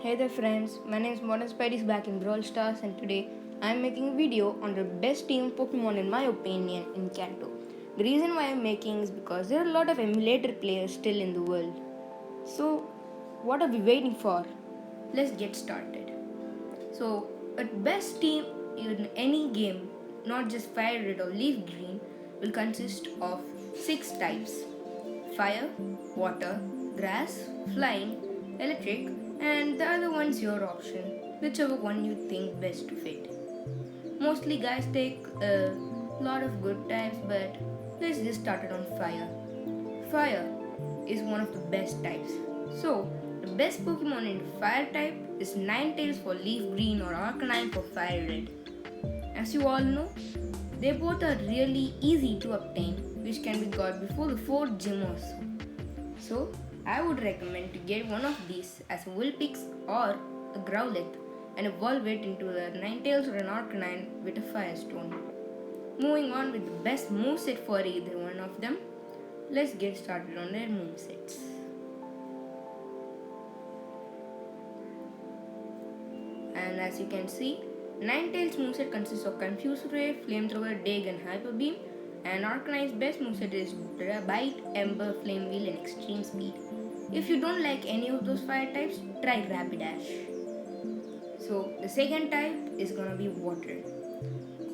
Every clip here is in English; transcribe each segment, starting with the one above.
Hey there friends, my name is Modern Spidey's back in Brawl Stars and today I am making a video on the best team Pokemon in my opinion in Kanto. The reason why I am making is because there are a lot of emulator players still in the world. So what are we waiting for? Let's get started. So a best team in any game, not just Fire Red or Leaf Green, will consist of 6 types: fire, water, grass, flying, electric, and the other one's your option, whichever one you think best to fit. Mostly guys take a lot of good types, but let's just start it on fire. Fire is one of the best types. So, the best Pokemon in fire type is Ninetales for Leaf Green or Arcanine for Fire Red. As you all know, they both are really easy to obtain, which can be got before the 4th gym or so. So, I would recommend to get one of these as a Vulpix or a Growlithe and evolve it into a Ninetales or an Arcanine with a Firestone. Moving on with the best moveset for either one of them, let's get started on their movesets. And as you can see, Ninetales moveset consists of Confuse Ray, Flamethrower, Dig and Hyper Beam, and Arcanine's best moveset is Bite, Ember, Flame Wheel and Extreme Speed. If you don't like any of those fire types, try Rapidash. So the second type is gonna be Water.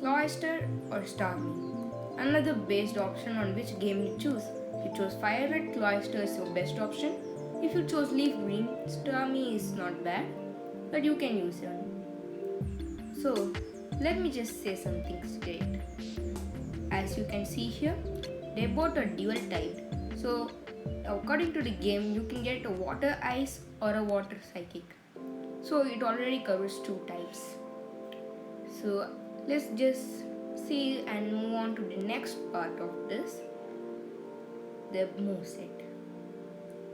Cloyster or Starmie. Another based option on which game you choose. If you chose Fire Red, Cloyster is your best option. If you chose Leaf Green, Starmie is not bad, but you can use it. So let me just say something straight. As you can see here, they both are dual typed. So according to the game, you can get a water ice or a water psychic. So it already covers 2 types. So let's just see and move on to the next part of this, the moveset.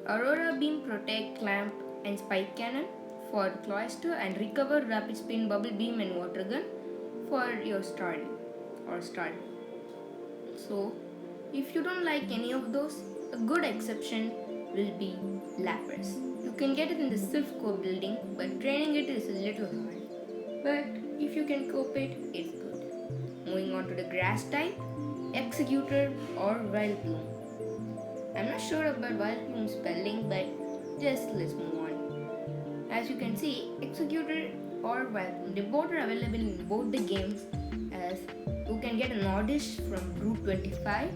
Aurora Beam, Protect, Clamp and Spike Cannon for Cloyster, and Recover, Rapid Spin, Bubble Beam and Water Gun for your Starly or Starly. So if you don't like any of those, a good exception will be Lapras. You can get it in the Silphco building, but training it is a little hard. But if you can cope it, it's good. Moving on to the grass type, Executor or Vileplume. I'm not sure about Vileplume spelling, but just let's move on. As you can see, Executor or Vileplume, they both are available in both the games, as you can get an Oddish from Route 25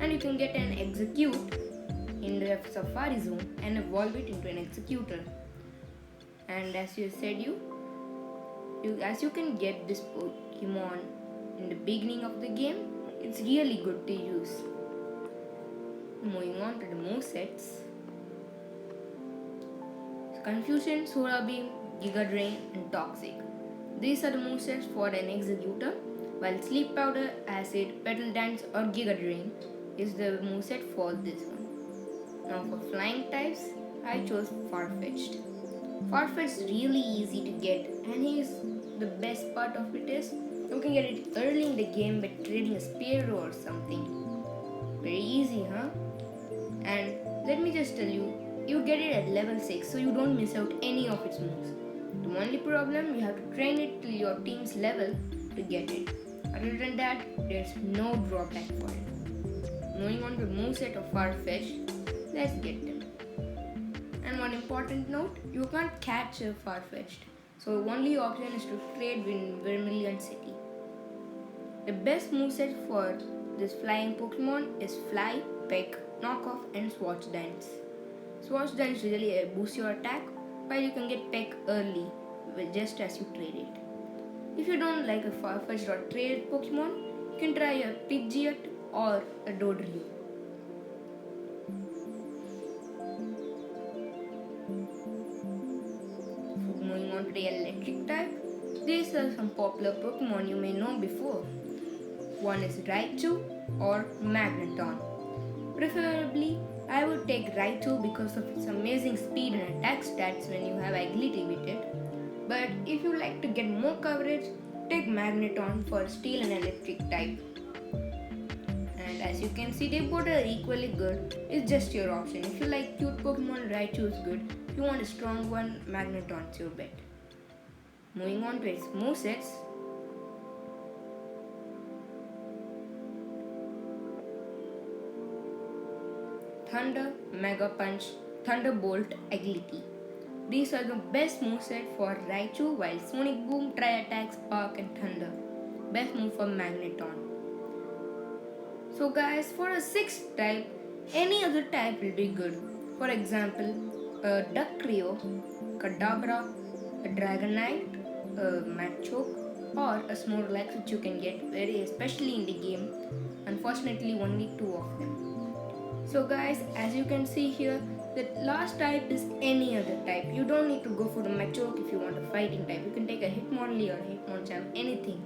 and you can get an Execute in the Safari Zone and evolve it into an Executor. And as you said, as you can get this Pokemon in the beginning of the game, it's really good to use. Moving on to the movesets. Confusion, Solar Beam, Giga Drain and Toxic. These are the movesets for an Executor, while Sleep Powder, Acid, Petal Dance or Giga Drain is the moveset for this one. Now for flying types, I chose Farfetch'd. Farfetch'd is really easy to get, and the best part of it is you can get it early in the game by trading a Spearow or something. Very easy, huh? And let me just tell you, you get it at level 6, so you don't miss out any of its moves. The only problem, you have to train it till your team's level to get it. Other than that, there's no drawback for it. Moving on to the moveset of Farfetch'd, let's get them. And one important note, you can't catch a Farfetch'd, so the only option is to trade in Vermilion City. The best moveset for this flying Pokemon is Fly, Peck, Knock Off and Swatch Dance. Swatch Dance really boosts your attack, while you can get Peck early just as you trade it. If you don't like a Farfetch'd or traded Pokemon, you can try a Pidgeot or a Dodrio. Moving on to the electric type, these are some popular Pokemon you may know before. One is Raichu or Magneton. Preferably, I would take Raichu because of its amazing speed and attack stats when you have agility with it. But if you like to get more coverage, take Magneton for Steel and Electric type. And as you can see, they both are equally good. It's just your option. If you like cute Pokemon, Raichu is good. If you want a strong one, Magneton's your bet. Moving on to its movesets. Thunder, Mega Punch, Thunderbolt, Agility. These are the best moveset for Raichu, while Sonic Boom, Tri-Attack, Spark and Thunder. Best move for Magneton. So guys, for a 6th type, any other type will be good. For example, a Ductrio, Kadabra, a Dragonite, a Machoke, or a Snorlax, which you can get very especially in the game. Unfortunately, only 2 of them. So guys, as you can see here, the last type is any other type. You don't need to go for the Machoke if you want a fighting type. You can take a Hitmonlee or a Hitmonchan, anything.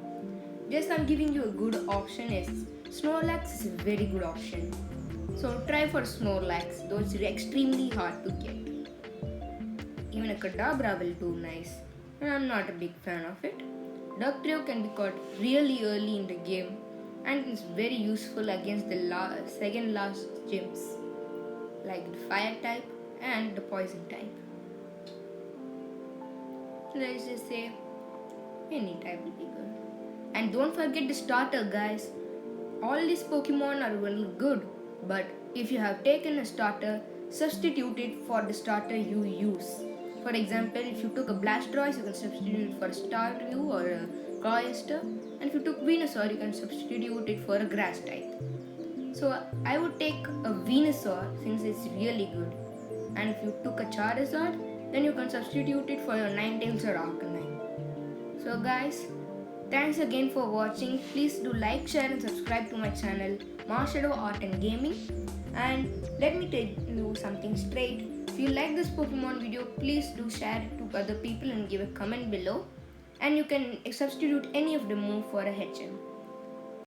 Just I'm giving you a good option is Snorlax is a very good option. So try for Snorlax, though it's extremely hard to get. Even a Kadabra will do nice, and I'm not a big fan of it. Dugtrio can be caught really early in the game, and it's very useful against the second last gyms like the fire type and the poison type. Let's just say any type will be good. And don't forget the starter, guys. All these Pokemon are well good, but if you have taken a starter, substitute it for the starter you use. For example, if you took a Blastoise, you can substitute it for a Staryu or a Cloyster, and if you took Venusaur, you can substitute it for a grass type. So I would take a Venusaur since it's really good, and if you took a Charizard, then you can substitute it for your Ninetales or Arcanine. So guys, thanks again for watching. Please do like, share and subscribe to my channel Marshadow Art and Gaming. And let me tell you something straight. If you like this Pokemon video, please do share it to other people and give a comment below. And you can substitute any of the move for a HM.